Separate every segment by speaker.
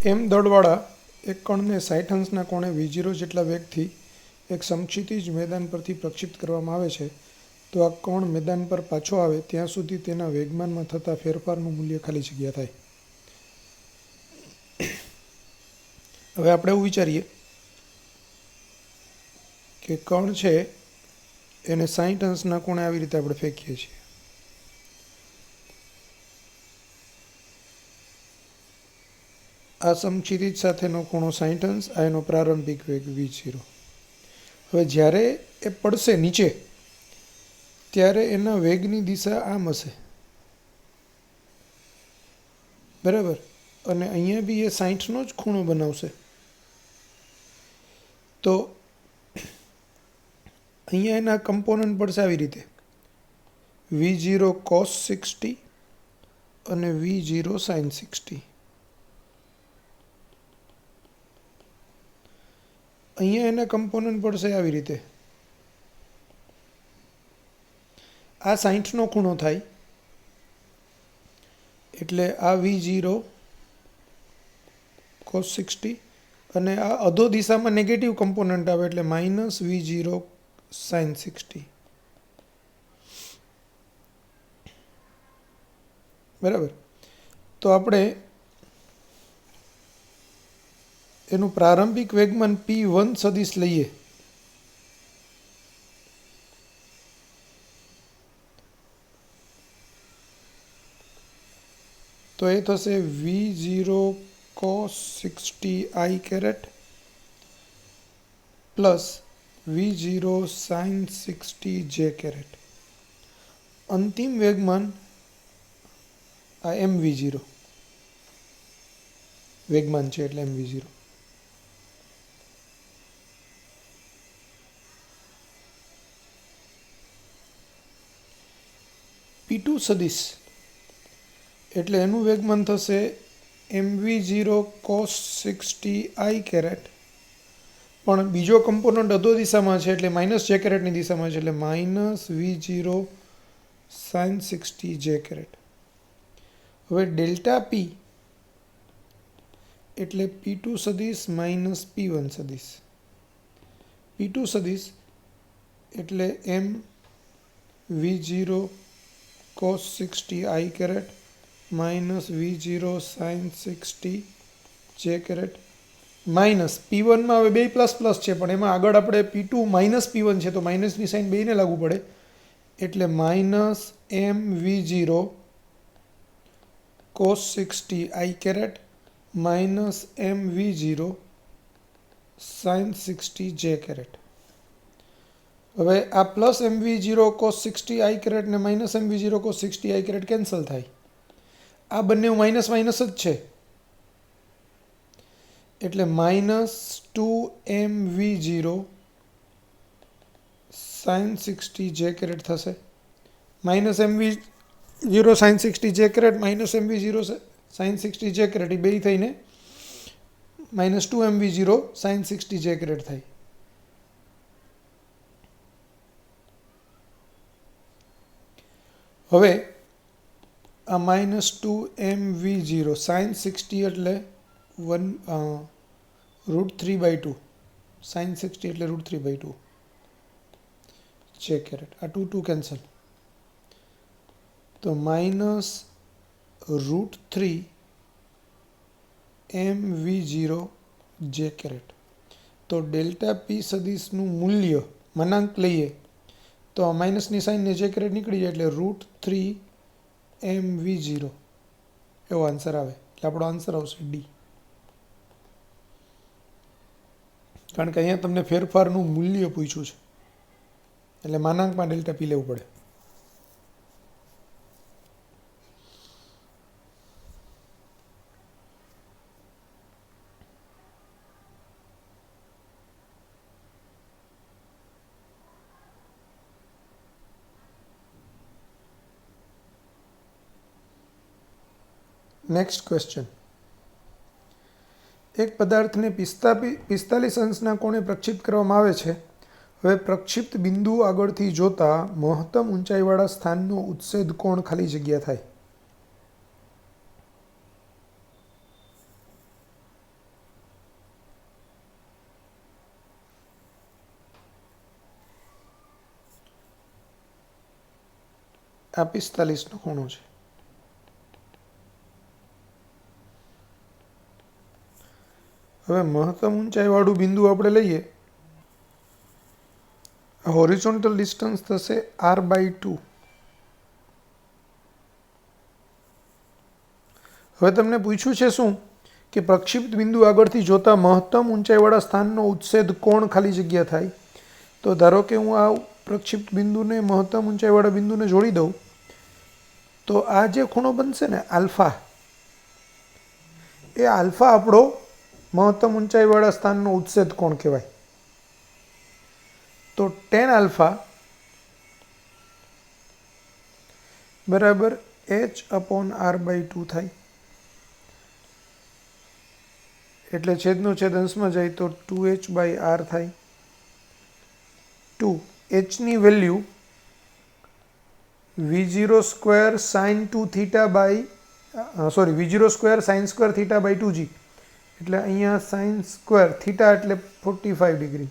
Speaker 1: એમ દળવાળા એક કણને 60 અંશના કોણે v0 જેટલા વેગથી એક સમક્ષિતિજ મેદાન પરથી પ્રક્ષિપ્ત કરવામાં આવે છે, તો આ કણ મેદાન પર પાછો આવે ત્યાં સુધી તેના વેગમાનમાં થતા ફેરફારનું મૂલ્ય ખાલી જગ્યા થાય. હવે આપણે એવું વિચારીએ કે કણ છે એને 60 અંશના કોણે આવી રીતે આપણે ફેંકીએ છીએ. આ સમક્ષિતિજ સાથેનો ખૂણો 60 અંશ, આ એનો પ્રારંભિક વેગ v0. હવે જ્યારે એ પડશે નીચે ત્યારે એના વેગની દિશા આમ હશે, બરાબર, અને અહીંયા બી એ 60નો જ ખૂણો બનાવશે. તો અહીંયા એના કમ્પોનન્ટ પડશે આવી રીતે v0 cos 60 અને v0 sin 60. અહીંયા એના કમ્પોનન્ટ પડશે આવી રીતે. આ 60નો ખૂણો થાય એટલે આ v0 cos 60 અને આ અધો દિશામાં નેગેટિવ કમ્પોનન્ટ આવે એટલે માઇનસ v0 sin 60. બરાબર. તો આપણે એનું પ્રારંભિક વેગમાન p1 સદિશ લઈએ તો એ થશે v0 cos 60 i caret plus v0 sin 60 j caret. અંતિમ વેગમાન આ mv0 વેગમાન છે એટલે mv0. p2 સદિશ એટલે એનું વેગમાન થશે mv0 cos 60 i કેરેટ, પણ બીજો કમ્પોનન્ટ અધો દિશામાં છે એટલે માઇનસ જે કેરેટની દિશામાં છે એટલે minus v0 sin 60 j caret. હવે ડેલ્ટા p એટલે p2 સદિશ માઇનસ p1 સદિશ. p2 સદિશ એટલે m v0 cos 60 i caret minus v0 sin 60 j caret minus p1માં હવે બે પ્લસ પ્લસ છે પણ એમાં આગળ આપણે p2 માઇનસ p1 છે તો માઇનસની સાઇન બેને લાગુ પડે એટલે minus m v0 cos 60 i caret minus m v0 sin 60 j caret. હવે આ plus mv0 cos 60 i caret ને minus mv0 cos 60 i caret cancel થાય. આ બંને માઇનસ માઇનસ જ છે એટલે minus 2mv0 sin 60 j caret થશે. Minus mv0 sin 60 j caret minus mv0 sin 60 j caret એ બે થઈને minus 2mv0 sin 60 j caret થાય. હવે આ માઇનસ 2mv0 sin 60 એટલે √3/2 sin 60 એટલે √3/2 j કેરેટ. આ 2 2 કેન્સલ તો માઇનસ √3 mv0 j કેરેટ. તો ડેલ્ટા p સદિશનું મૂલ્ય મનાંક લઈએ તો આ માઇનસની સાઇનને જે કેરેટ નીકળી જાય એટલે √3 mv0 એવો આન્સર આવે. એટલે આપણો આન્સર આવશે ડી, કારણ કે અહીંયા તમને ફેરફારનું મૂલ્ય પૂછ્યું છે એટલે માનાંકમાં ડેલ્ટા પી લેવું પડે. Next question. એક પદાર્થને 45 અંશના કોણે પ્રક્ષિપ્ત કરવામાં આવે છે. હવે પ્રક્ષિપ્ત બિંદુ આગળથી જોતા મહત્તમ ઊંચાઈવાળા સ્થાનનો ઉત્સેદ કોણ ખાલી જગ્યા થાય. આ 45 નો ખૂણો છે. હવે મહત્તમ ઊંચાઈવાળું બિંદુ આપણે લઈએ. હોરિઝોન્ટલ ડિસ્ટન્સ થશે r/2. હવે તમને પૂછ્યું છે શું કે પ્રક્ષિપ્ત બિંદુ આગળથી જોતા મહત્તમ ઊંચાઈવાળા સ્થાનનો ઉચ્છેદ કોણ ખાલી જગ્યા થાય. તો ધારો કે હું આ પ્રક્ષિપ્ત બિંદુને મહત્તમ ઊંચાઈવાળા બિંદુને જોડી દઉં, તો આ જે ખૂણો બનશે ને આલ્ફા, એ આલ્ફા આપણો મહત્તમ ઊંચાઈવાળા સ્થાનનો ઉચ્છેદ કોણ કહેવાય. તો tan આલ્ફા બરાબર h/r/2 થાય. એટલે છેદનો છેદ અંશમાં જાય તો 2h/r થાય. 2 h ની value v0² sin 2 theta v0² sin² theta by 2g. એટલે અહીંયા sin² થીટા એટલે 45 ડિગ્રી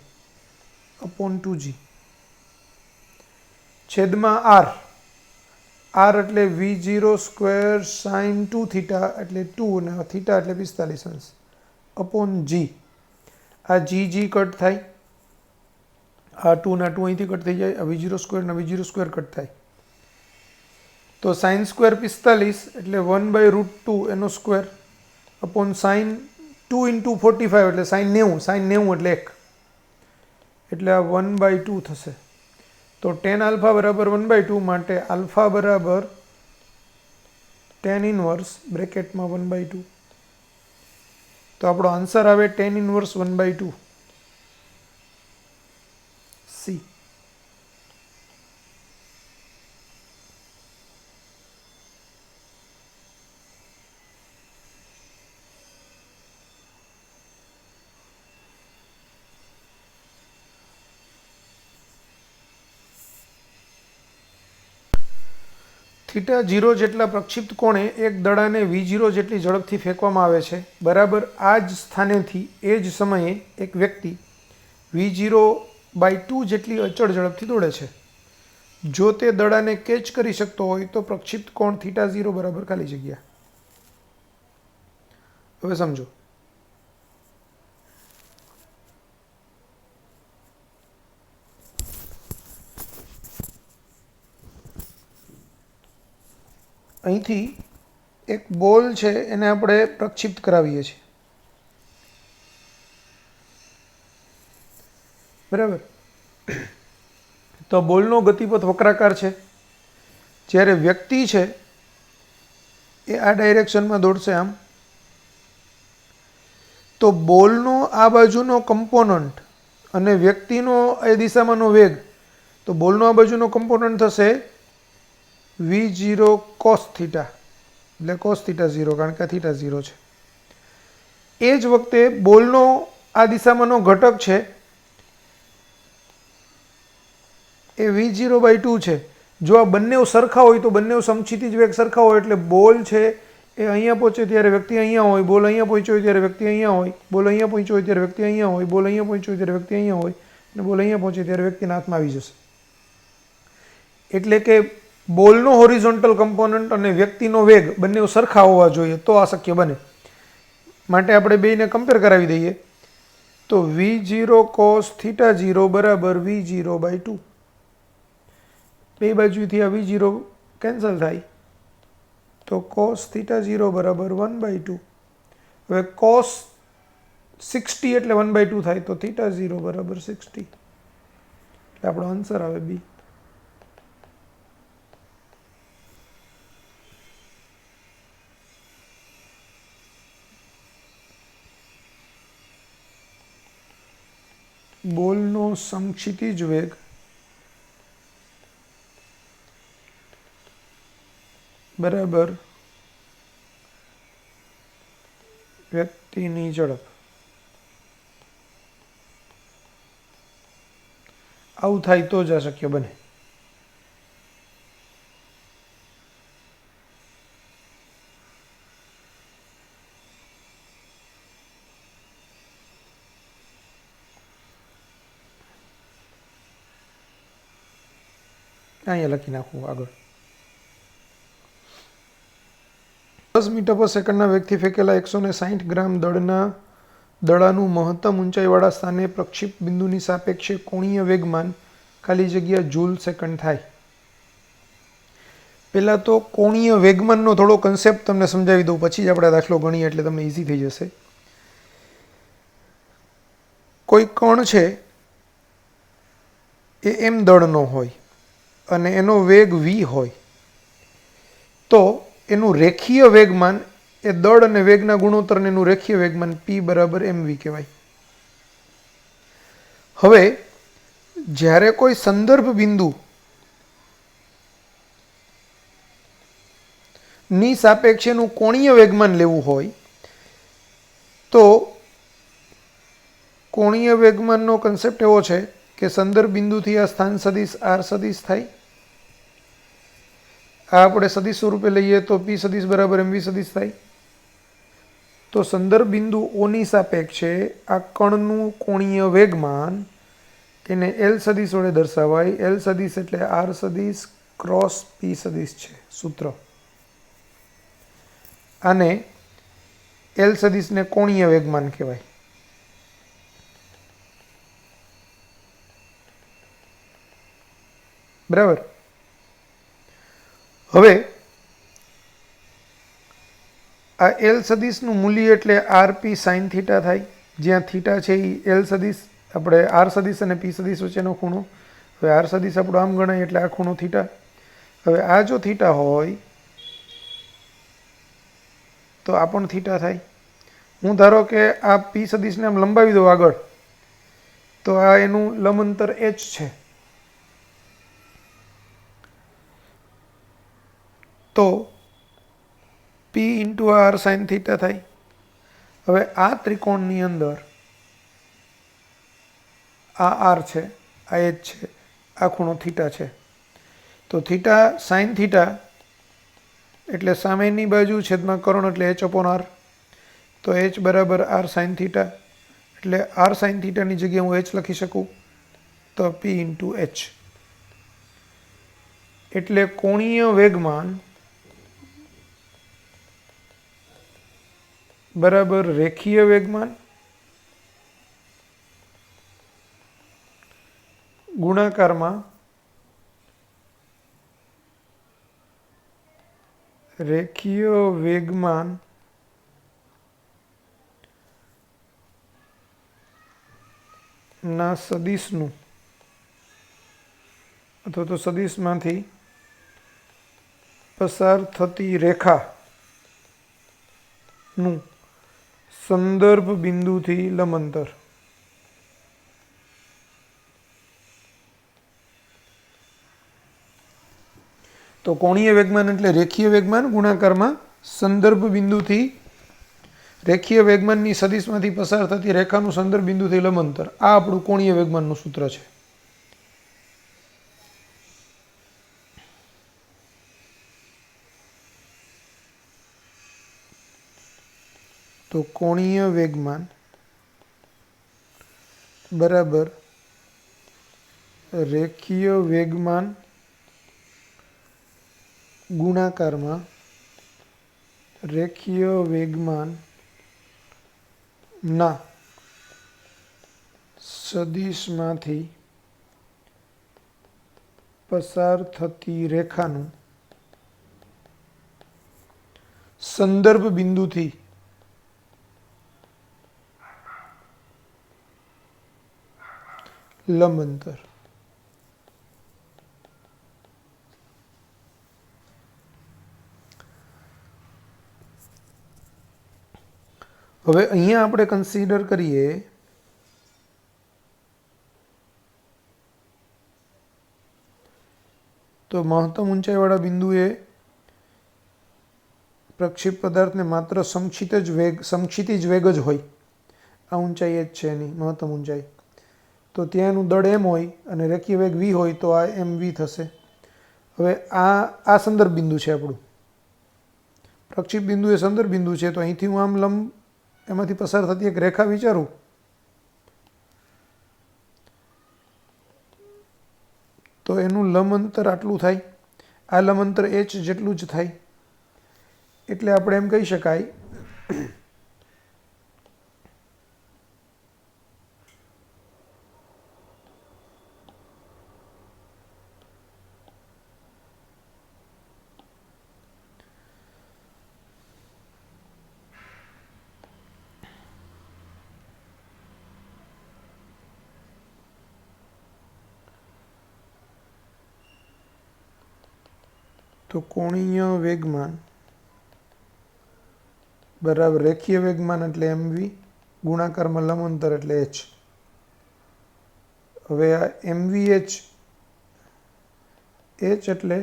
Speaker 1: અપોન 2g છેદમાં r એટલે v0² sin 2 થીટા એટલે 2 અને થીટા એટલે 45 અંશ અપોન g. આ g કટ થાય, આ 2 ના 2 અહીંથી કટ થઈ જાય, આ v0² ના v0² કટ થાય. તો sin² 45 એટલે 1/√2 એનો સ્ક્વેર અપોન sin 2 × 45 એટલે sin 90, sin 90 એટલે 1, એટલે આ 1/2 થશે. તો tan આલ્ફા બરાબર 1/2 માટે આલ્ફા બરાબર tan ઇનવર્સ બ્રેકેટમાં 1/2. તો આપણો આન્સર આવે tan ઇનવર્સ 1/2 C. થીટા 0 જેટલા પ્રક્ષિપ્ત કોણે એક દડાને v0 જેટલી ઝડપથી ફેંકવામાં આવે છે. બરાબર આ જ સ્થાનેથી એ જ સમયે એક વ્યક્તિ v0/2 જેટલી અચળ ઝડપથી દોડે છે. જો તે દડાને કેચ કરી શકતો હોય તો પ્રક્ષિપ્ત કોણ થીટા 0 બરાબર ખાલી જગ્યા. હવે સમજો. અહીંથી એક બોલ છે એને આપણે પ્રક્ષિપ્ત કરાવીએ છીએ. બરાબર. તો બોલનો ગતિપથ વક્રાકાર છે. જ્યારે વ્યક્તિ છે એ આ ડાયરેક્શનમાં દોડશે આમ, તો બોલનો આ બાજુનો કમ્પોનન્ટ અને વ્યક્તિનો એ દિશામાંનો વેગ, તો બોલનો આ બાજુનો કમ્પોનન્ટ થશે v0 cos થીટા, એટલે cos થીટા 0, કારણ કે આ થીટા 0 છે. એ જ વખતે બોલનો આ દિશામાંનો ઘટક છે એ v0/2 છે. જો આ બંને સરખા હોય તો બંને સમક્ષિતિજ વેગ સરખા હોય, એટલે બોલ છે એ અહીંયા પહોંચે ત્યારે વ્યક્તિ અહીંયા હોય, બોલ અહીંયા પહોંચ્યો હોય ત્યારે વ્યક્તિ અહીંયા હોય, બોલ અહીંયા પહોંચ્યો હોય ત્યારે વ્યક્તિ અહીંયા હોય, બોલ અહીંયા પહોંચ્યો હોય ત્યારે વ્યક્તિ અહીંયા હોય, અને બોલ અહીંયા પહોંચે ત્યારે વ્યક્તિના હાથમાં આવી જશે. એટલે કે બોલનો હોરિઝોન્ટલ કમ્પોનન્ટ અને વ્યક્તિનો વેગ બંને સરખા હોવા જોઈએ તો આ શક્ય બને. માટે આપણે બેયને કમ્પેર કરાવી દઈએ. તો v0 cos થીટા 0 બરાબર v0/2. બે બાજુથી આ v0 કેન્સલ થાય, તો cos થીટા 0 બરાબર 1/2. હવે cos 60 એટલે 1/2 થાય, તો થીટા 0 બરાબર 60. એટલે આપણો આન્સર આવે બી. બોલનો સમક્ષિતિજ વેગ બરાબર વ્યક્તિની ઝડપ. આવું થાય તો જ આ શક્ય બને. અહીંયા લખી નાખવું આગળ. 10 મીટર પર સેકન્ડના વેગથી ફેંકેલા 160 ગ્રામ દડાનું મહત્તમ ઊંચાઈવાળા સ્થાને પ્રક્ષેપ બિંદુની સાપેક્ષે કોણીય વેગમાન ખાલી જગ્યા જૂલ સેકન્ડ થાય. પહેલાં તો કોણીય વેગમાનનો થોડો કન્સેપ્ટ તમને સમજાવી દઉં, પછી જ આપણે દાખલો ગણીએ એટલે તમને ઇઝી થઈ જશે. કોઈ કણ છે એ એમ દળનો હોય અને એનો વેગ v હોય તો એનું રેખીય વેગમાન એ દળ અને વેગના ગુણોત્તરને એનું રેખીય વેગમાન p બરાબર mv કહેવાય. હવે જ્યારે કોઈ સંદર્ભ બિંદુ ની સાપેક્ષેનું કોણીય વેગમાન લેવું હોય તો કોણીય વેગમાનનો કન્સેપ્ટ એવો છે કે સંદર્ભ બિંદુથી આ સ્થાન સદિશ r સદિશ થાય. આ આપણે સદિશ સ્વરૂપે લઈએ તો p સદિશ બરાબર mv સદિશ થાય. તો સંદર્ભ બિંદુ ઓની સાપેક્ષે આ કણનું કોણીય વેગમાન એને L સદિશ વડે દર્શાવાય. L સદિશ એટલે r સદિશ ક્રોસ p સદિશ છે સૂત્ર. આને L સદિશને કોણીય વેગમાન કહેવાય. બરાબર. હવે આ L સદિશનું મૂલ્ય એટલે rp sin થીટા થાય, જ્યાં થીટા છે એ L સદિશ આપણે r સદિશ અને p સદિશ વચ્ચેનો ખૂણો. હવે r સદિશ આપણો આમ ગણાય એટલે આ ખૂણો થીટા. હવે આ જો થીટા હોય તો આ પણ થીટા થાય. હું ધારો કે આ p સદિશને આમ લંબાવી દઉં આગળ તો આ એનું લંબ અંતર h છે. તો p into r sine theta થાય. હવે આ ત્રિકોણની અંદર આ r છે, આ h છે, આ ખૂણો થીટા છે. તો થીટા સાઇન થીટા એટલે સામેની બાજુ છેદમાં કર્ણ એટલે h અપોન r. તો h બરાબર r સાઇન થીટા એટલે r સાઇન થીટાની જગ્યાએ હું h લખી શકું તો p ઇન્ટુ h. એટલે કોણીય વેગમાન બરાબર રેખીય વેગમાન ગુણાકારમાં રેખીય વેગમાન ના સદિશનું અથવા તો સદિશમાંથી પસાર થતી રેખાનું સંદર્ભ બિંદુથી લંબ અંતર. તો કોણીય વેગમાન એટલે રેખીય વેગમાન ગુણાકારમાં સંદર્ભ બિંદુથી રેખીય વેગમાનની સદિશમાંથી પસાર થતી રેખાનું સંદર્ભ બિંદુથી લંબ અંતર. આ આપણું કોણીય વેગમાનનું સૂત્ર છે. તો કોણીય વેગમાન બરાબર રેખીય વેગમાન ગુણાકારમાં રેખીય વેગમાન ના સદિશમાંથી પસાર થતી રેખાનું સંદર્ભ બિંદુથી લંબ અંતર. હવે અહીંયા આપણે કન્સિડર કરીએ તો મહત્તમ ઊંચાઈવાળા બિંદુએ પ્રક્ષેપ પદાર્થને માત્ર સમક્ષિતિજ વેગ જ હોય. આ ઊંચાઈ જ છે એની મહત્તમ ઊંચાઈ. તો ત્યાં એનું દળ m હોય અને રેખીય વેગ v હોય તો આ mv થશે. હવે આ સંદર્ભ બિંદુ છે આપણું. પ્રક્ષેપ બિંદુ એ સંદર્ભ બિંદુ છે. તો અહીંથી હું આમ લંબ એમાંથી પસાર થતી એક રેખા વિચારું તો એનું લંબ અંતર આટલું થાય. આ લંબ અંતર h જેટલું જ થાય. એટલે આપણે એમ કહી શકાય તો કોણીય વેગમાન બરાબર રેખીય વેગમાન એટલે mv ગુણાકારમાં લંબાંતર એટલે h. હવે આ mvh એટલે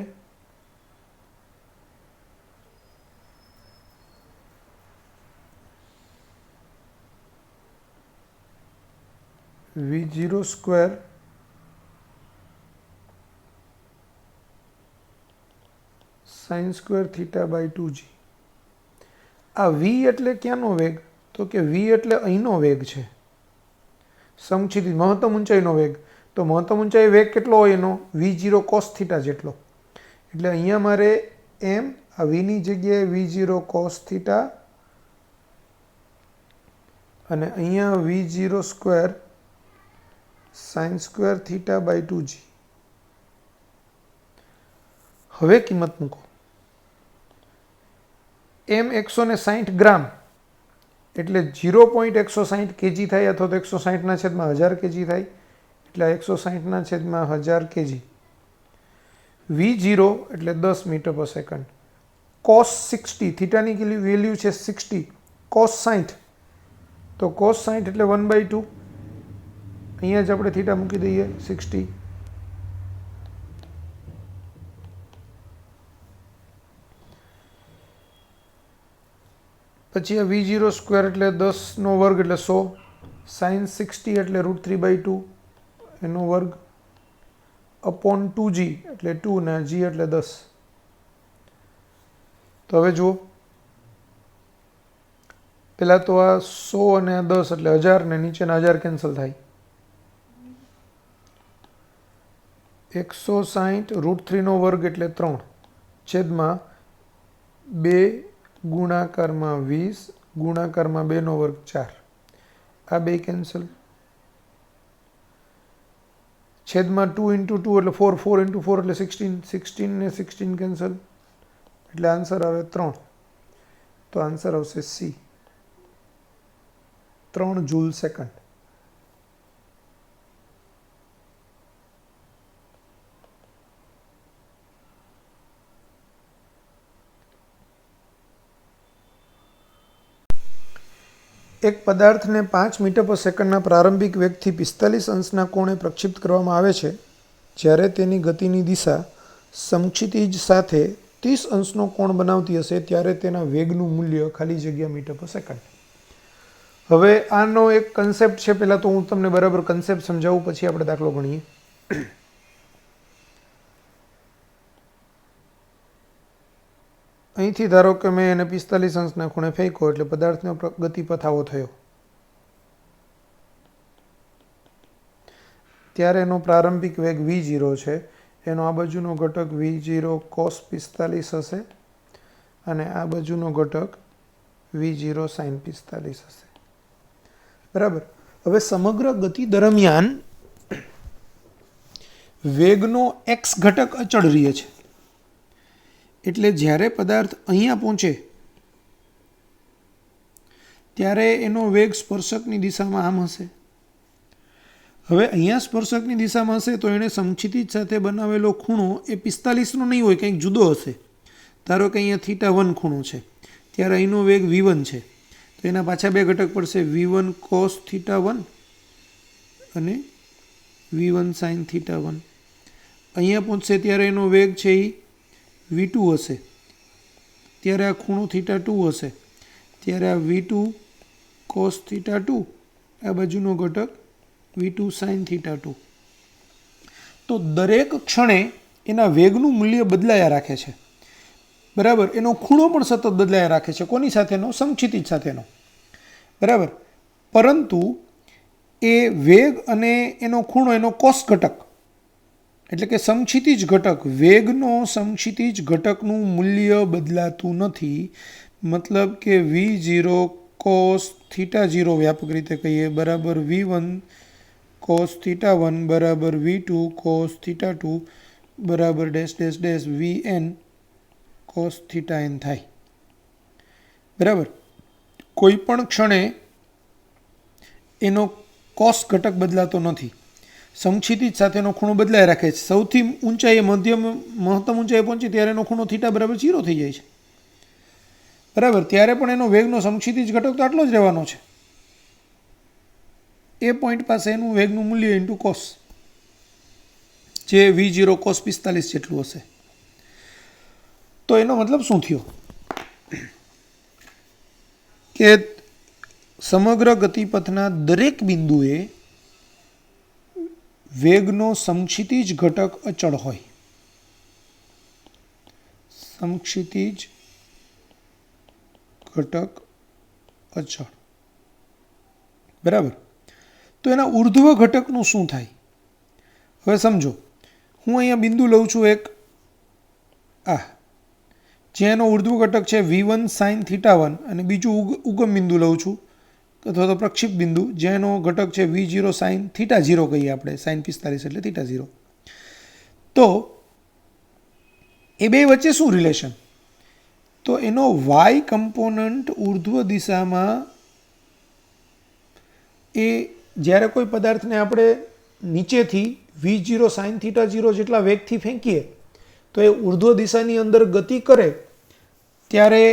Speaker 1: v0 square sin square theta by 2g. આ v એટલે ક્યાંનો વેગ? તો કે v એટલે અહીંનો વેગ છે, સમક્ષિતિજ મહત્તમ ઊંચાઈનો વેગ. તો મહત્તમ ઊંચાઈ વેગ કેટલો હોય એનો? v0 cos થીટા જેટલો. એટલે અહીંયા મારે m આ v ની જગ્યાએ v0 cos થીટા અને અહીંયા v0 square sin square theta by 2g. હવે કિંમત મૂકો. m 160 ગ્રામ એટલે 0.160 kg થાય, અથવા તો 160 ના છેદમાં 1000 kg થાય, એટલે 160 ના છેદમાં 1000 kg. v0 એટલે 10 મીટર પર સેકન્ડ. cos 60 થીટાની વેલ્યુ છે 60, cos 60 તો cos 60 એટલે 1/2. અહીંયા જ આપણે થીટા મૂકી દઈએ 60. પછી આ v0 સ્ક્વેર એટલે 10નો વર્ગ એટલે 100, sin 60 એટલે √3/2 એનો વર્ગ અપોન 2g એટલે 2 ને g એટલે 10. તો હવે જુઓ, પહેલાં તો આ 100 અને આ 10 એટલે 1000 ને નીચેના 1000 કેન્સલ થાય. 160 √3નો વર્ગ એટલે 3 છેદમાં 2 ગુણાકારમાં 20 ગુણાકારમાં 2નો વર્ગ 4. આ બે કેન્સલ. છેદમાં 2 × 2 એટલે 4, 4 × 4 એટલે 16, 16 ને 16 કેન્સલ એટલે આન્સર આવે 3. તો આન્સર આવશે સી, 3 જૂલ સેકન્ડ. એક પદાર્થને 5 મીટર પર સેકન્ડના પ્રારંભિક વેગથી 45 અંશના કોણે પ્રક્ષિપ્ત કરવામાં આવે છે, જ્યારે તેની ગતિની દિશા સમક્ષિતિજ સાથે 30 અંશનો કોણ બનાવતી હશે, ત્યારે તેના વેગનું મૂલ્ય ખાલી જગ્યા મીટર પર સેકન્ડ. હવે આનો એક કન્સેપ્ટ છે, પહેલાં તો હું તમને બરાબર કન્સેપ્ટ સમજાવું, પછી આપણે દાખલો ગણીએ. અહીંથી ધારો કે મેં એને 45 અંશના ખૂણે ફેંક્યો એટલે પદાર્થનો ગતિપથ આવો થયો. ત્યારે એનો પ્રારંભિક વેગ v0 છે, એનો આ બાજુનો ઘટક v0 cos 45 હશે અને આ બાજુનો ઘટક v0 sin 45 હશે. બરાબર. હવે સમગ્ર ગતિ દરમિયાન વેગનો x ઘટક અચળ રહે છે. એટલે જ્યારે પદાર્થ અહીંયા પહોંચે ત્યારે એનો વેગ સ્પર્શકની દિશામાં આમ હશે. હવે અહીંયા સ્પર્શકની દિશામાં હશે તો એણે સમક્ષિતિજ સાથે બનાવેલો ખૂણો એ 45નો નહીં હોય, કંઈક જુદો હશે. ધારો કે અહીંયા θ1 ખૂણો છે, ત્યારે અહીંનો વેગ v1 છે, તો એના પાછા બે ઘટક પડશે, v1 cos θ1 અને v1 sin θ1. અહીંયા પહોંચશે ત્યારે એનો વેગ છે એ v2 હશે, ત્યારે આ ખૂણો θ2 હશે, ત્યારે આ v2 cos θ2, આ બાજુનો ઘટક v2 sin θ2. તો દરેક ક્ષણે એના વેગનું મૂલ્ય બદલાયા રાખે છે. બરાબર. એનો ખૂણો પણ સતત બદલાયા રાખે છે. કોની સાથેનો? સમક્ષિતિજ સાથેનો. બરાબર. પરંતુ એ વેગ અને એનો ખૂણો, એનો કોસ ઘટક એટલે કે સમક્ષિતિજ ઘટક, વેગનો સમક્ષિતિજ ઘટકનું મૂલ્ય બદલાતું નથી. મતલબ કે v0 cos θ0 વ્યાપક રીતે કહીએ બરાબર v1 cos θ1 બરાબર v2 cos θ2 બરાબર dash dash dash vn cos θn થાય. બરાબર. કોઈ પણ ક્ષણે એનો કોસ ઘટક બદલાતો નથી. સમક્ષિતિજ સાથેનો ખૂણો બદલાય રાખે છે. સૌથી ઊંચાઈએ મહત્તમ ઊંચાઈએ પહોંચે ત્યારે એનો ખૂણો θ બરાબર 0 થઈ જાય છે. બરાબર. ત્યારે પણ એનો વેગનો સમક્ષિતિજ ઘટક તો આટલો જ રહેવાનો છે. એ પોઈન્ટ પાસે એનું વેગનું મૂલ્ય ઇન્ટુ કોસ, જે v0 cos 45 જેટલું હશે. તો એનો મતલબ શું થયો કે સમગ્ર ગતિપથના દરેક બિંદુએ વેગનો સમક્ષિતિજ ઘટક અચળ હોય. સમક્ષિતિજ ઘટક અચળ. બરાબર. તો એના ઉર્ધ્વ ઘટકનું શું થાય? હવે સમજો, હું અહીંયા બિંદુ લઉં છું એક જ્યાં એનો ઉર્ધ્વ ઘટક છે v1 sin θ1 અને બીજું ઉગમ બિંદુ લઉં છું અથવા તો પ્રક્ષિપ્ત બિંદુ જ્યાં એનો ઘટક છે v0 sin θ0 કહીએ આપણે, sin 45 એટલે θ0. તો એ બે વચ્ચે શું રિલેશન? તો એનો y કમ્પોનન્ટ ઉર્ધ્વ દિશામાં, એ જ્યારે કોઈ પદાર્થને આપણે નીચેથી v0 sin θ0 જેટલા વેગથી ફેંકીએ તો એ ઉર્ધ્વ દિશાની અંદર ગતિ કરે ત્યારે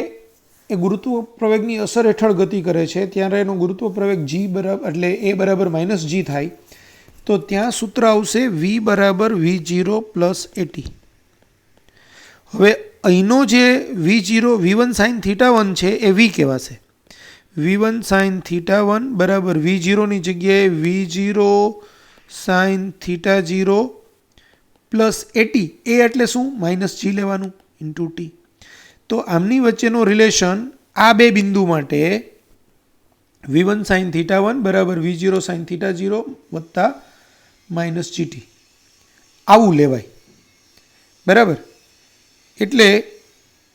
Speaker 1: એ ગુરુત્વ પ્રવેગની અસર હેઠળ ગતિ કરે છે. ત્યારે એનો ગુરુત્વ પ્રવેગ g બરાબર એટલે a બરાબર -g થાય. તો ત્યાં સૂત્ર આવશે v બરાબર v0 પ્લસ at. હવે અહીંનો જે v1 sin θ1 છે એ v કહેવાશે. v1 sin θ1 બરાબર v0 ની જગ્યાએ v0 sin θ0 પ્લસ at. એ એટલે શું? -g લેવાનું ઇન્ટુ t. તો આમની વચ્ચેનો રિલેશન આ બે બિંદુ માટે v1 sin θ1 બરાબર v0 sin θ0 વત્તા -gt આવું લેવાય. બરાબર. એટલે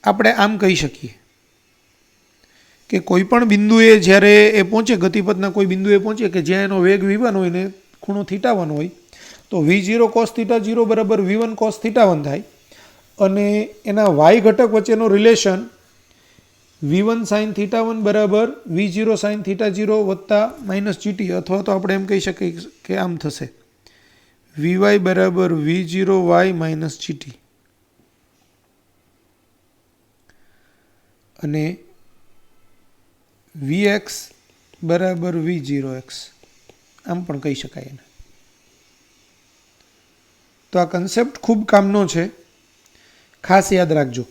Speaker 1: આપણે આમ કહી શકીએ કે કોઈ પણ બિંદુએ જ્યારે એ પહોંચે, ગતિપથના કોઈ બિંદુએ પહોંચે કે જ્યાં એનો વેગ v1 હોય ને ખૂણો θ1 હોય, તો v0 cos θ0 બરાબર v1 cos θ1 થાય. અને એના y ઘટક વચ્ચેનો રિલેશન v1 sin θ1 બરાબર v0 sin θ0 વત્તા -gt, અથવા તો આપણે એમ કહી શકીએ કે આમ થશે vy બરાબર v0y -gt અને vx બરાબર v0x આમ પણ કહી શકાય એને. તો આ કન્સેપ્ટ ખૂબ કામનો છે, ખાસ યાદ રાખજો.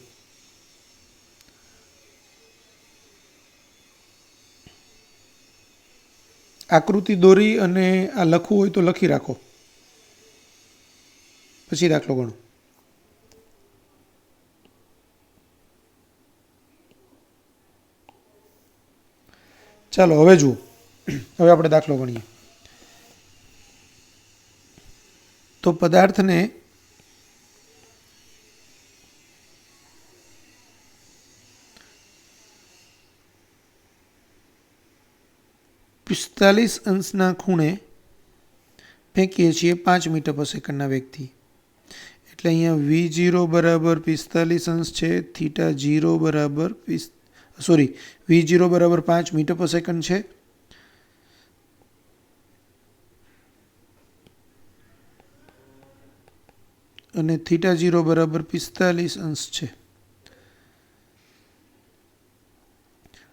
Speaker 1: આકૃતિ દોરી અને આ લખવું હોય તો લખી રાખો, પછી દાખલો ગણો. ચાલો હવે જુઓ, હવે આપણે દાખલો ગણીએ. તો પદાર્થને પિસ્તાલીસ અંશના ખૂણે ફેંકીએ છીએ 5 મીટર પર સેકન્ડના વેગથી. એટલે અહીંયા v0 બરાબર 45 અંશ છે, θ0 બરાબર v0 બરાબર 5 મીટર પર સેકન્ડ છે. અને θ0 બરાબર 45 અંશ છે.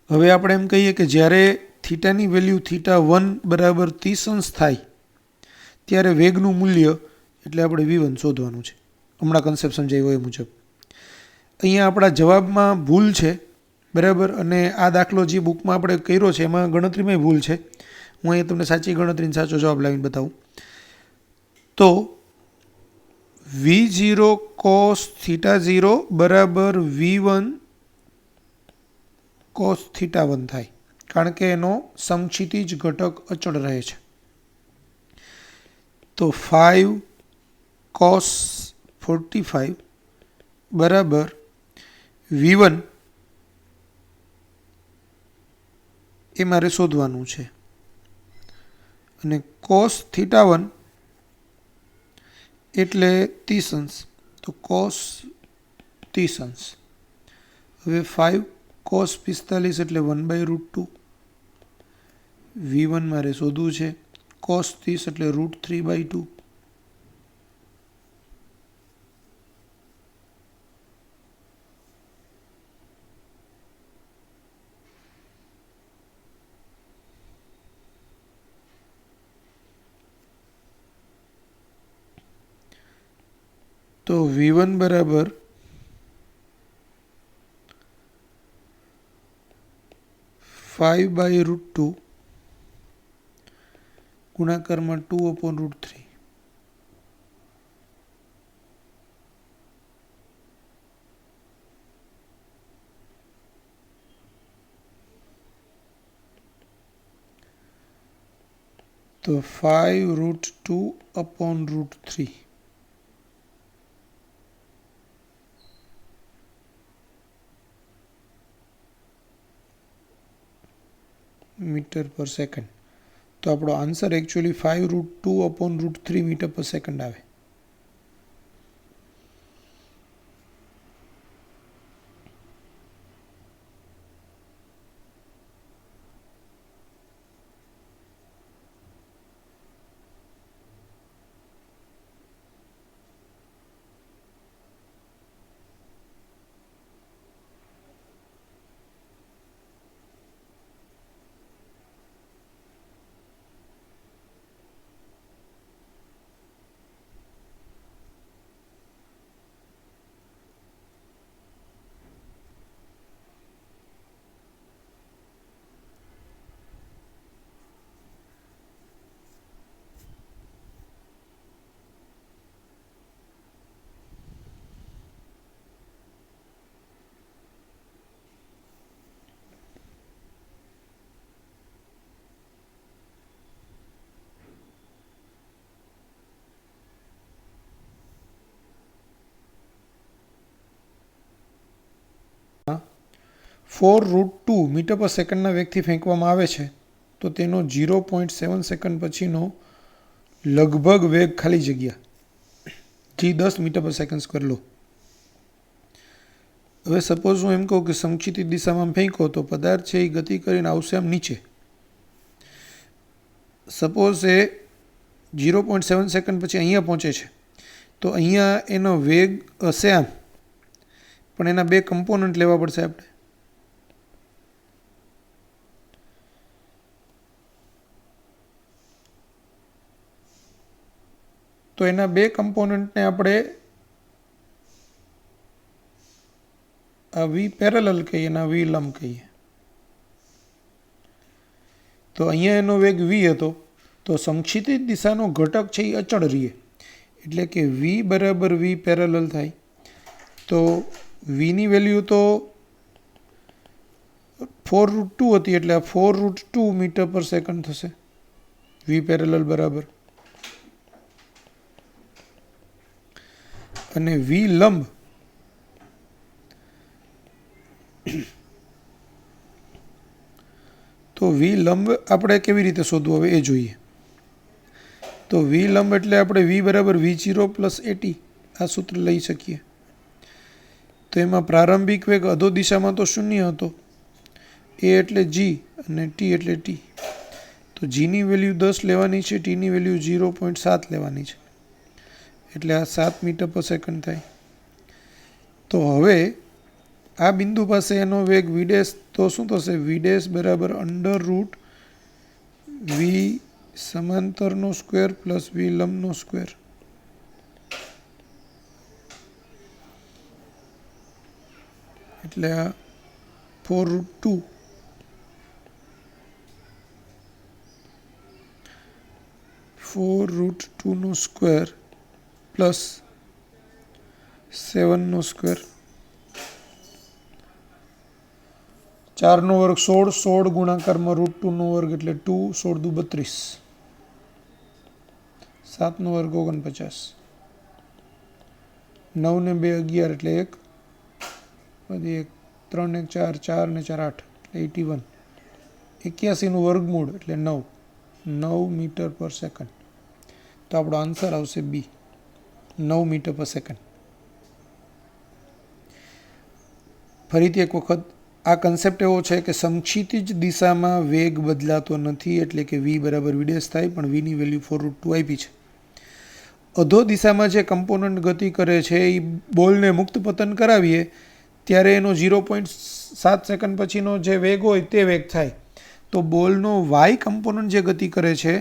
Speaker 1: હવે આપણે એમ કહીએ કે જ્યારે થીટાની વેલ્યુ θ1 બરાબર 30 અંશ થાય ત્યારે વેગનું મૂલ્ય એટલે આપણે v1 શોધવાનું છે. હમણાં કન્સેપ્ટ સમજાવ્યો એ મુજબ. અહીંયા આપણા જવાબમાં ભૂલ છે. બરાબર. અને આ દાખલો જે બુકમાં આપણે કર્યો છે એમાં ગણતરીમાં ભૂલ છે. હું અહીંયા તમને સાચી ગણતરીનો સાચો જવાબ લાવીને બતાવું. તો v0 cos θ0 બરાબર v1 cos θ1 થાય, કારણ કે એનો સમક્ષિતિજ ઘટક અચળ રહે છે. તો 5 cos 45 બરાબર V1 એ મારે શોધવાનું છે અને cos θ1 એટલે 30 અંશ, તો cos 30 અંશ. હવે 5 cos 45 એટલે 1/√2. V1 મારે શોધવું છે, cos 30 એટલે √3/2. તો V1 બરાબર 5/√2 ગુણાકારમાં 2/√3. તો 5√2/√3 મીટર પર સેકન્ડ. તો આપણો આન્સર એકચ્યુઅલી 5√2/√3 મીટર પર સેકન્ડ આવે. (4√2) મીટર પર સેકન્ડના વેગથી ફેંકવામાં આવે છે તો તેનો 0.7 સેકન્ડ પછીનો લગભગ વેગ ખાલી જગ્યા જી 10 મીટર પર સેકન્ડ સ્ક્વેર લો. હવે સપોઝ હું એમ કહું કે સમક્ષિતિજ દિશામાં ફેંકો તો પદાર્થ છે એ ગતિ કરીને આવશે આમ નીચે. સપોઝ એ 0.7 સેકન્ડ પછી અહીંયા પહોંચે છે તો અહીંયા એનો વેગ હશે આમ, પણ એના બે કમ્પોનન્ટ લેવા પડશે આપણે. તો એના બે કમ્પોનન્ટને આપણે આ V પેરેલલ કહીએ અને આ V લંબ કહીએ. તો અહીંયા એનો વેગ V હતો તો સમક્ષિતિજ દિશાનો ઘટક છે એ અચળ રહીએ, એટલે કે V બરાબર V પેરેલલ થાય. તો Vની વેલ્યુ તો 4√2 હતી એટલે આ 4√2 મીટર પર સેકન્ડ થશે V પેરેલલ બરાબર. અને V લંબ તો V લંબ આપણે કેવી રીતે શોધવું હવે એ જોઈએ. તો V લંબ એટલે આપણે V બરાબર V0 પ્લસ AT આ સૂત્ર લઈ શકીએ. તો એમાં પ્રારંભિક વેગ અધો દિશામાં તો 0 હતો, A એટલે G અને T એટલે T. તો Gની વેલ્યુ 10 લેવાની છે, Tની વેલ્યુ 0.7 લેવાની છે, એટલે આ 7 મીટર પર સેકન્ડ થાય. તો હવે આ બિંદુ પાસે એનો વેગ V' તો શું થશે? V' બરાબર √V સમાંતરનો સ્ક્વેર પ્લસ V લંબનો સ્ક્વેર. એટલે આ 4√2 નો સ્ક્વેર પ્લસ 7નો સ્ક્વેર. 4નો વર્ગ 16, 16 ગુણાકારમાં √2નો વર્ગ એટલે 2, 16 દુ 32, 7નો વર્ગ 49. 9 ને 2 11 એટલે 1 વધી 1 3 ને 4 4 ને 4 8 એટલે 81 81 નું વર્ગમૂળ એટલે 9 મીટર પર સેકન્ડ. તો આપણો આન્સર આવશે બી, 9 મીટર પર સેકન્ડ. ફરીથી એક વખત, આ કન્સેપ્ટ એવો છે કે સમક્ષિતિજ દિશામાં વેગ બદલાતો નથી, એટલે કે v બરાબર v ડેશ થાય, પણ v ની વેલ્યુ 4√2 આપી છે. અધો દિશામાં જે કમ્પોનન્ટ ગતિ કરે છે એ બોલને મુક્ત પતન કરાવીએ ત્યારે એનો 0.7 સેકન્ડ પછીનો જે વેગ હોય તે વેગ થાય. તો બોલનો વાય કમ્પોનન્ટ જે ગતિ કરે છે,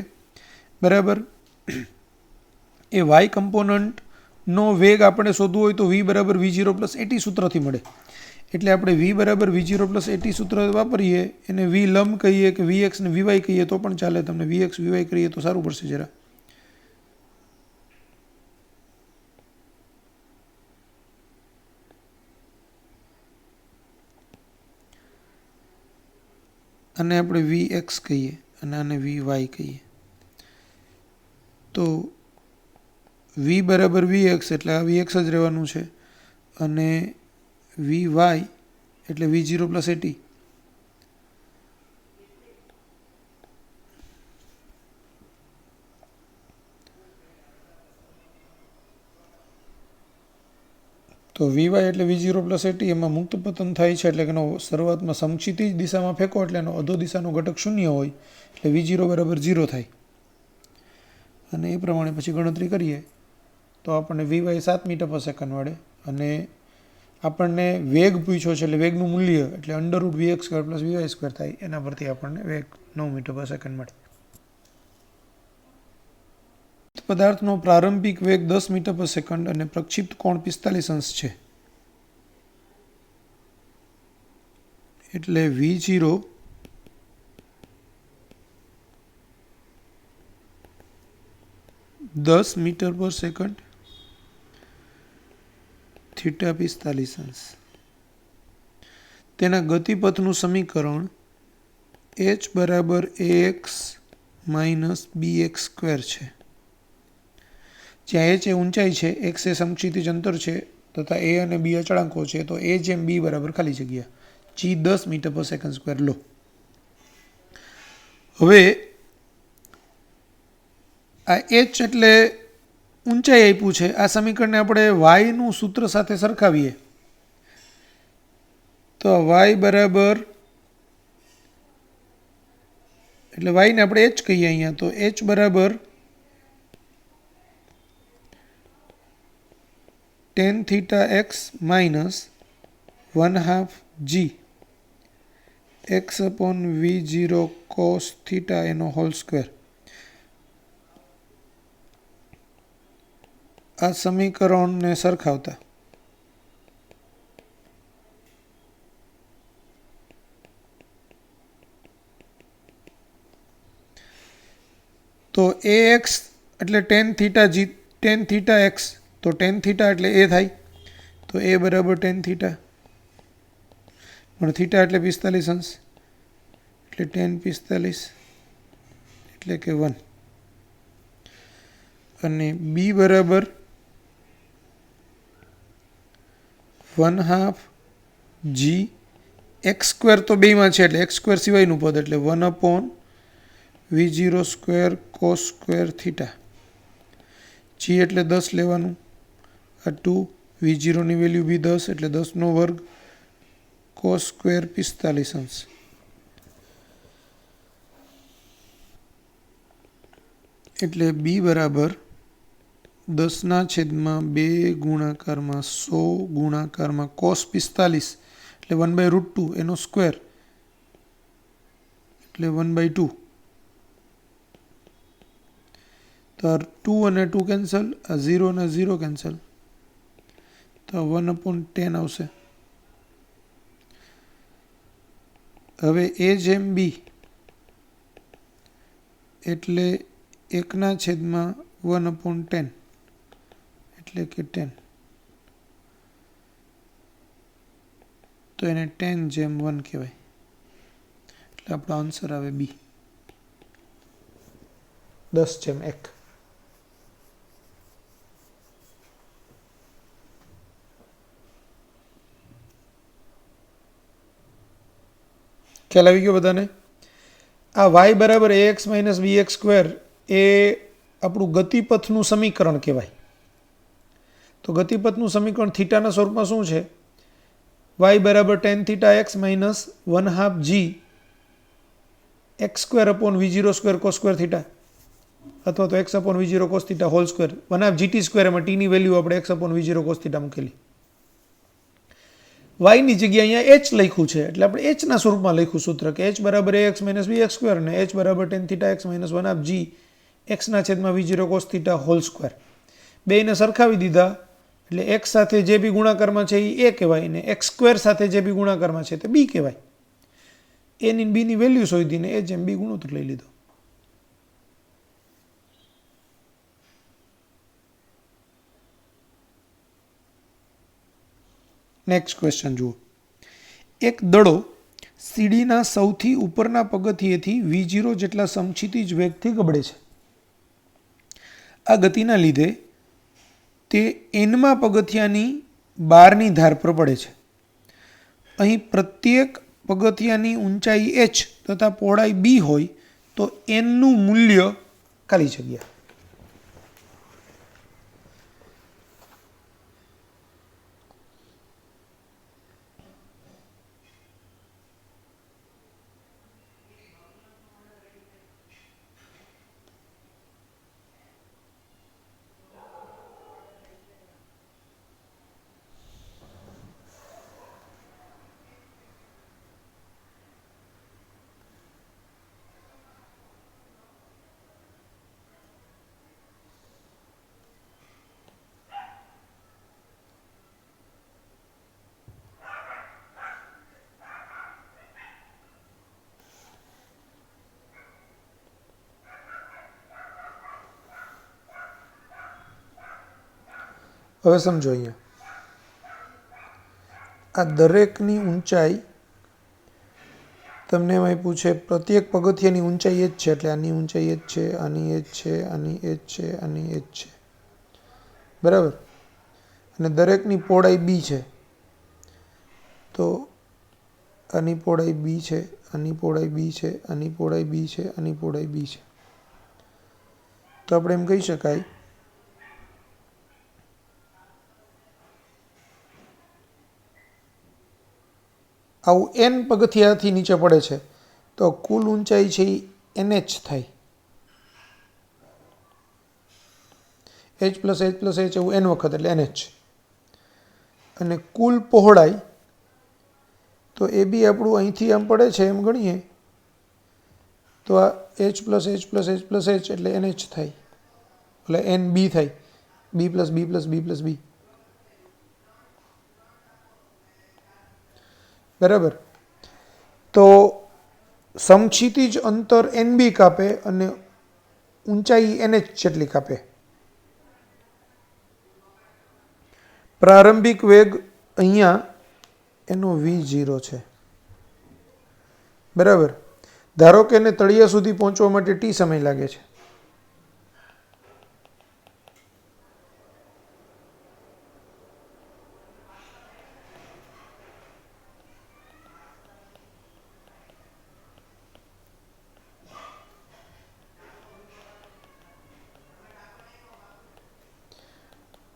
Speaker 1: બરાબર, એ વાય કમ્પોનન્ટનો વેગ આપણે શોધવો હોય તો v બરાબર v0 + at સૂત્રથી મળે. એટલે આપણે v બરાબર v0 + at સૂત્ર વાપરીએ, એને v લંબ કહીએ કે vx ને vy કહીએ તો પણ ચાલે. તમને vx vy કહીએ તો સારું પડશે જરા. અને આપણે vx કહીએ અને આને vy કહીએ. તો v બરાબર vx એટલે આ vx જ રહેવાનું છે, અને vy એટલે v0 + at. તો vy એટલે v0 + at, એમાં મુક્ત પતન થાય છે, એટલે કે એનો શરૂઆતમાં સમક્ષિતિજ દિશામાં ફેંકો એટલે એનો અધો દિશાનો ઘટક 0 હોય, એટલે v0 બરાબર 0 થાય. અને એ પ્રમાણે પછી ગણતરી કરીએ તો આપણને vy 7 મીટર પર સેકન્ડ મળે. અને આપણને વેગ પૂછ્યો છે એટલે વેગનું મૂલ્ય એટલે √vx² + vy² થાય. એના પરથી આપણને વેગ 9 મીટર પર સેકન્ડ મળે. પદાર્થનો પ્રારંભિક વેગ 10 મીટર પર સેકન્ડ અને પ્રક્ષિપ્ત કોણ 45 છે. એટલે v0 10 મીટર પર સેકન્ડ, θ 45 તેના ગતિપથનું સમીકરણ h બરાબર ax - bx² છે. જ્યાં h એ ઊંચાઈ છે, x એ સમક્ષિતિજ અંતર છે તથા a અને b અચળાંકો છે, તો a જેમ b બરાબર ખાલી જગ્યા g 10 મીટર પર સેકન્ડ² લો. હવે આ h એટલે ઊંચાઈ આપ્યું છે. આ સમીકરણને આપણે y નું સૂત્ર સાથે સરખાવીએ તો y બરાબર, એટલે y ને આપણે h કહીએ અહીંયા, તો h બરાબર tan θx - 1/2 g x/v0 cos θ એનો હોલ સ્ક્વેર. આ સમીકરણને સરખાવતા તો ax એટલે tan θx, તો tan θ એટલે a થાય, તો a બરાબર tan θ, પણ θ એટલે 45 એટલે tan 45 એટલે કે 1. અને b બરાબર 1/2 g x² તો બેમાં છે એટલે x² સિવાયનું પદ એટલે 1/v0² cos² θ. g એટલે 10 લેવાનું, આ 2, v0 ની વેલ્યુ બી 10 એટલે 10 નો વર્ગ cos² 45. એટલે b બરાબર 10/2 ગુણાકારમાં 100 ગુણાકારમાં cos 45 એટલે 1/√2 એનો સ્ક્વેર એટલે 1/2. તો 2 અને 2 કેન્સલ, આ 0 અને 0 કેન્સલ, તો 1/10 આવશે. હવે a જેમ b એટલે 1/10 એટલે કે 10, તો એને 10 જેમ 1 કહેવાય. એટલે આપણો આન્સર આવે બી, 10 જેમ 1. ખ્યાલ આવી ગયો બધાને? આ વાય બરાબર ax માઇનસ bx સ્ક્વેર એ આપણું ગતિપથનું સમીકરણ કહેવાય. તો ગતિપથનું સમીકરણ થીટાના સ્વરૂપમાં શું છે? y બરાબર tan theta x minus 1/2 g x square upon v0 square cos square theta, અથવા તો x upon v0 cos theta whole square 1/2 gt square. એમાં t ની વેલ્યુ આપણે x upon v0 cos theta મૂકેલી. y ની જગ્યાએ અહીંયા h લખ્યું છે એટલે આપણે h ના સ્વરૂપમાં લખ્યું સૂત્ર કે h બરાબર ax માઇનસ bx સ્ક્વેર અને h બરાબર tan theta x minus 1/2 g x ના છેદમાં v0 cos theta whole square. બેયને સરખાવી દીધા એટલે x સાથે જે બી ગુણાકારમાં છે એ a કહેવાય અને x સ્ક્વેર સાથે જે બી ગુણાકારમાં છે તે b કહેવાય. a ની b ની વેલ્યુ શોધીને a જેમ b ગુણોત્તર લઈ લીધો. નેક્સ્ટ ક્વેશ્ચન જુઓ. એક દડો સીડીના સૌથી ઉપરના પગથિયેથી v0 જેટલા સમક્ષિતિજ વેગથી ગબડે છે. આ ગતિના લીધે તે એનમાં પગથિયાની બારની ધાર પર પડે છે. અહીં પ્રત્યેક પગથિયાની ઊંચાઈ h તથા પહોળાઈ b હોય તો nનું મૂલ્ય ખાલી જગ્યા. હવે સમજો, અહીંયા આ દરેકની ઊંચાઈ તમને એમાં પૂછે પ્રત્યેક પગથિયાની ઊંચાઈ h છે એટલે આની ઊંચાઈ h છે, આની h છે, આની h છે, આની h છે, બરાબર. અને દરેકની પહોળાઈ b છે તો આની પહોળાઈ b છે, આની પહોળાઈ b છે, આની પહોળાઈ b છે, આની પહોળાઈ b છે. તો આપણે એમ કહી શકાય આવું n પગથિયાથી નીચે પડે છે તો કુલ ઊંચાઈ છે એ nh થાય. h plus h plus h એવું n વખત એટલે nh. અને કુલ પહોળાઈ તો એ બી આપણું અહીંથી આમ પડે છે એમ ગણીએ તો આ h plus h plus h plus h એટલે nh થાય, એટલે nb થાય, b plus b plus b plus b, બરાબર. તો સમક્ષિતિજ અંતર nb કાપે અને ઊંચાઈ nh જેટલી કાપે. પ્રારંભિક વેગ અહીંયા એનો v0 છે, બરાબર. ધારો કે એને તળિયા સુધી પહોંચવા માટે t સમય લાગે છે.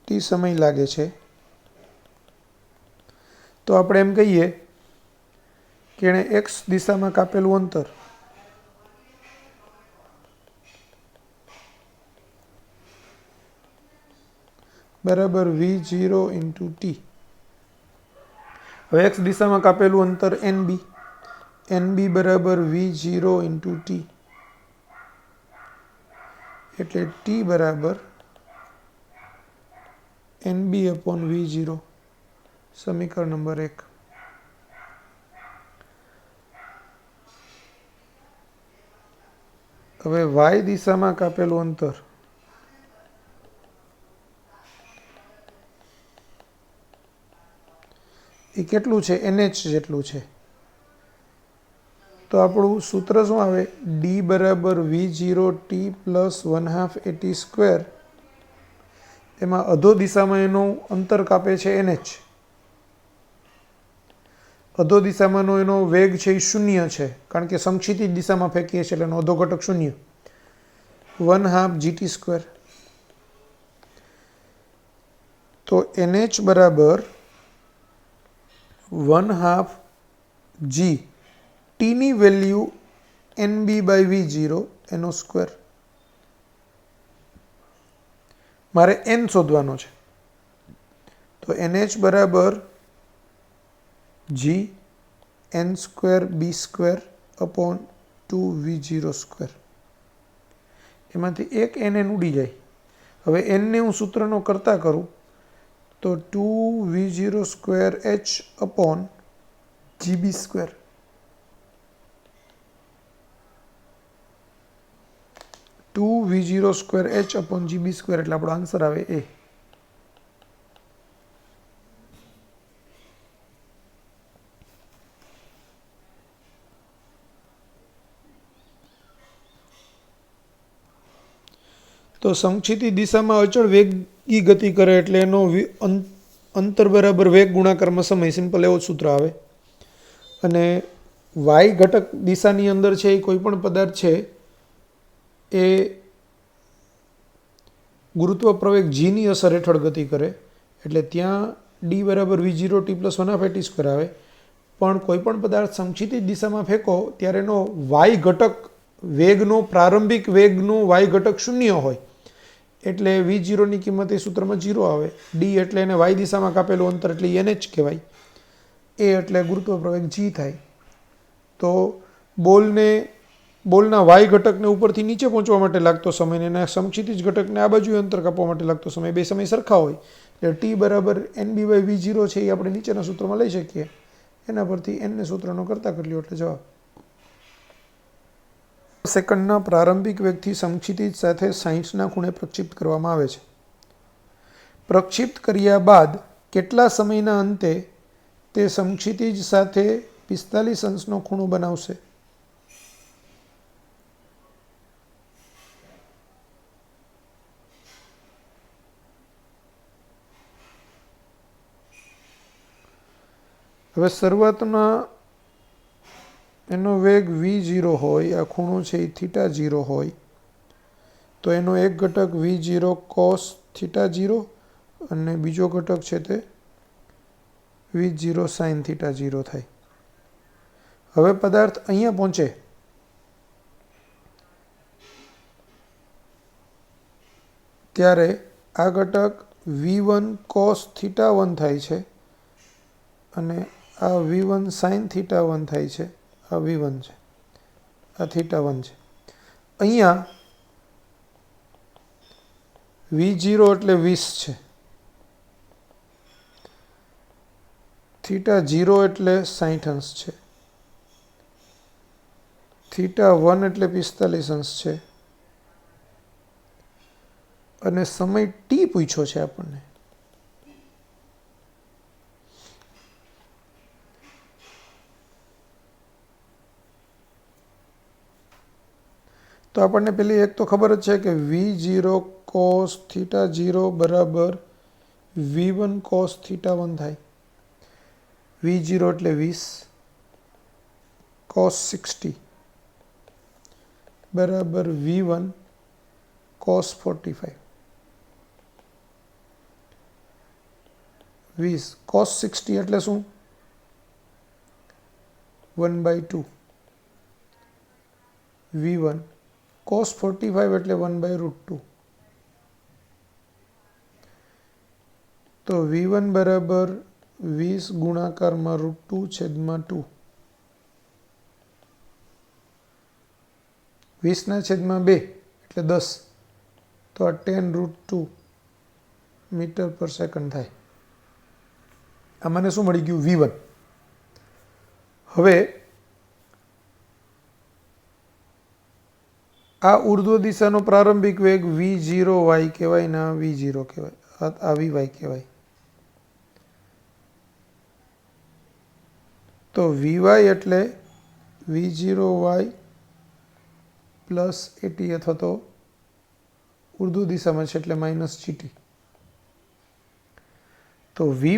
Speaker 1: t સમય લાગે છે તો આપણે એમ કહીએ કે એણે x દિશામાં કાપેલું અંતર બરાબર v0 ઇન્ટુ t. હવે x દિશામાં કાપેલું અંતર nb, nb બરાબર v0 ઇન્ટુ t એટલે t બરાબર nb અપોન v0, સમીકરણ નંબર 1. હવે y દિશામાં કાપેલું અંતર એ કેટલું છે? nh જેટલું છે. તો આપણું સૂત્ર શું આવે? d બરાબર v0 t plus 1/2 at square. એમાં અધો દિશામાં એનું અંતર કાપે છે nh. અધો દિશામાંનો એનો વેગ છે એ શૂન્ય છે, કારણ કે સમક્ષિતિજ દિશામાં ફેંકીએ છીએ એટલે એનો અધો ઘટક શૂન્ય. 1/2 GT². તો NH બરાબર 1/2 G. T ની વેલ્યુ NB/V0 એનો સ્ક્વેર. મારે n શોધવાનો છે. તો NH બરાબર G n²b²/2V0². એમાંથી એક n ઉડી જાય. હવે n ને હું સૂત્રનો કરતા કરું તો 2V0²h/GB². h/GB² એટલે આપણો આન્સર આવે એ. તો સમક્ષિતિ દિશામાં અચળ વેગી ગતિ કરે એટલે એનો અંતર બરાબર વેગ ગુણાકારમાં સમય. સિમ્પલ એવો સૂત્ર આવે. અને વાય ઘટક દિશાની અંદર છે એ કોઈ પણ પદાર્થ છે એ ગુરુત્વ પ્રવેગ જીની અસર હેઠળ ગતિ કરે એટલે ત્યાં ડી બરાબર V0t + 1/2t² આવે. પણ કોઈ પણ પદાર્થ સમક્ષિતિજ દિશામાં ફેંકો ત્યારે એનો વાય ઘટક વેગનો પ્રારંભિક વેગનો વાય ઘટક શૂન્ય હોય એટલે V0ની કિંમત એ સૂત્રમાં 0 આવે. ડી એટલે એને વાય દિશામાં કાપેલું અંતર એટલે NH કહેવાય. એ એટલે ગુરુત્વ પ્રવેગ G થાય. તો બોલના વાય ઘટકને ઉપરથી નીચે પહોંચવા માટે લાગતો સમય અને એના સમક્ષિતિજ ઘટકને આ બાજુ અંતર કાપવા માટે લાગતો સમય બે સમય સરખા હોય એટલે T બરાબર NB/V0 છે એ આપણે નીચેના સૂત્રમાં લઈ શકીએ. એના પરથી n ને સૂત્રનો કરતા કરી લ્યો એટલે જવાબ. સેકન્ડના પ્રારંભિક વેગથી સમક્ષિતિજ સાથે 60ના ખૂણે પ્રક્ષિપ્ત કરવામાં આવે છે. પ્રક્ષિપ્ત કર્યા બાદ કેટલા સમયના અંતે તે સમક્ષિતિજ સાથે 45 અંશનો ખૂણો બનાવશે? હવે શરૂઆતમાં એનો વેગ V0 હોય, આ ખૂણો છે એ θ0 હોય, તો એનો એક ઘટક V0 cos θ0 અને બીજો ઘટક છે તે V0 sin θ0 થાય. હવે પદાર્થ અહીંયા પહોંચે ત્યારે આ ઘટક V1 cos θ1 થાય છે અને આ V1 sin θ1 થાય છે. આ V1 છે, આ θ1 છે. અહીંયા V0 એટલે 20 છે, θ0 એટલે 60 અંશ છે, θ1 એટલે 45 અંશ છે અને સમય t પૂછ્યો છે આપણને. તો આપણને પેલી એક તો ખબર જ છે કે V0 cos θ0 બરાબર V1 cos θ1 થાય. V0 એટલે 20 cos 60 બરાબર V1 cos 45. 20 cos 60 એટલે શું? 1/2 V1 cos 45 એટલે 1/√2. તો V1 બરાબર 20 ગુણાકારમાં √2/2. 20/2 એટલે 10. તો આ 10√2 મીટર/સેકન્ડ થાય. આ મને શું મળી ગયું? V1. હવે આ ઉર્ધ્વ દિશાનો પ્રારંભિક વેગ V0y કહેવાય ને આ V0 કહેવાય, આ Vy કહેવાય. તો Vy એટલે V0y પ્લસ AT અથવા તો ઉર્ધ્વ દિશામાં છે એટલે -GT. તો Vy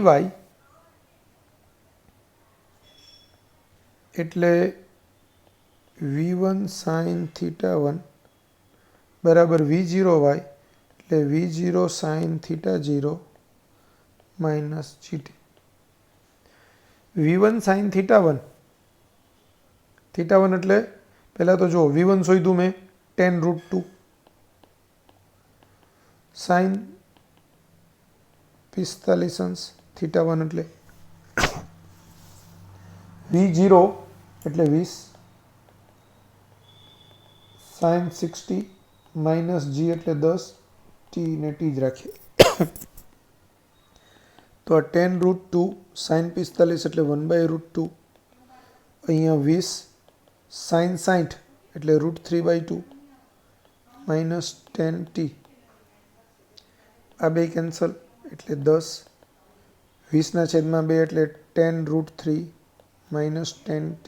Speaker 1: એટલે v1 sin θ1 બરાબર v0y એટલે v0 sin θ0 minus gt. v1 sin θ1 એટલે પહેલાં તો જો v1 શોધ્યું મેં tan√2 sin 45 અંશ θ1 એટલે v0 એટલે 20 sin 60 માઇનસ g એટલે 10 t ને t જ રાખીએ તો આ tan√2 sin 45 એટલે 1/√2 અહીંયા 20 sin 60 એટલે √3/2 માઇનસ 10t આ બે કેન્સલ એટલે 10 20/2 એટલે tan√3 માઇનસ 10t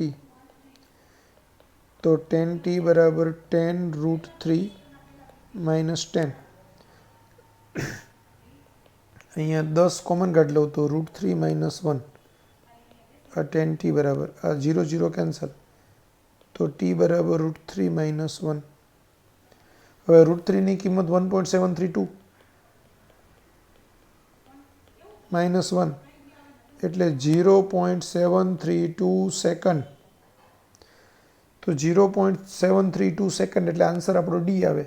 Speaker 1: તો 10t બરાબર tan√3 માઇનસ 10 અહીંયા 10 કોમન કાઢી લઉં તો √3 માઇનસ 1 આ 10t બરાબર આ 0 0 કેન્સલ તો t બરાબર √3 માઇનસ 1 હવે √3ની કિંમત 1.732 માઇનસ 1 એટલે 0.732 સેકન્ડ તો 0.732 સેકન્ડ એટલે આન્સર આપણો ડી આવે.